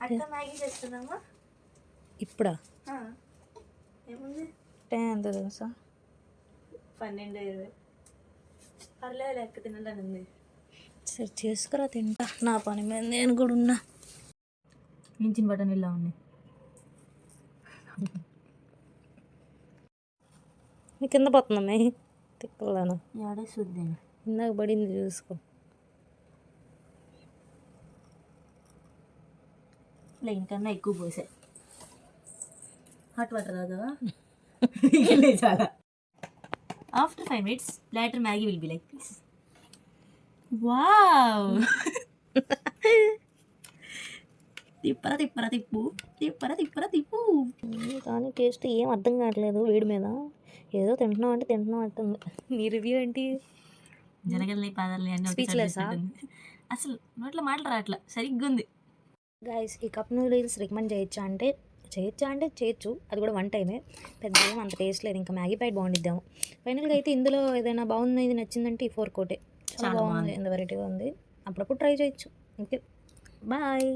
అక్క మ్యాగీ చేస్తున్నామా ఇప్పుడా? ఏముంది టైం ఎంత తెలుసా? 12:20. పర్లేదు లెక్క తినాలని ఉంది. సరే చేసుకురా, తింటా. నా పని మీద నేను కూడా ఉన్నా. మించిన బటన్ ఇలా ఉన్నాయి. నీ కింద పోతుందమ్మే తిక్కలాను. ఏడే చూద్దాం. ఇందాక పడింది చూసుకో. ప్లెయిన్ కన్నా ఎక్కువ పోసాయి. హాట్ వాటర్ తాగవా? చాలా. After 5 minutes later Maggi will be like this. Wow. తిప్పరా తిప్పరా తిప్పు, తిప్పరా తిప్పరా తిప్పు. కానీ టేస్ట్ ఏం అర్థం కావట్లేదు వేడి మీద. ఏదో తింటున్నాం అంటే తింటున్నాం అంటుంది. నీ రివ్యూ ఏంటి? జరగల్ని పాదాలని అన్నీ Speechless ఆ? అసలు నోట్లో మాటలు రావట్లా, సరిగ్గా ఉంది. గైస్, ఈ కప్ నూడిల్స్ రికమెండ్ చేయొచ్చా అంటే చేయొచ్చు. అది కూడా వన్ టైమే. పెద్ద ఏం అంత టేస్ట్ లేదు. ఇంకా మ్యాగీ ప్యాకెట్ బాగుండిద్దాము. ఫైనల్గా అయితే ఇందులో ఏదైనా బాగుంది, ఇది నచ్చిందంటే ఈ 4 కోటే చాలా బాగుంది. ఎంత వెరైటీగా ఉంది. అప్పుడప్పుడు ట్రై చేయొచ్చు. Okay, bye.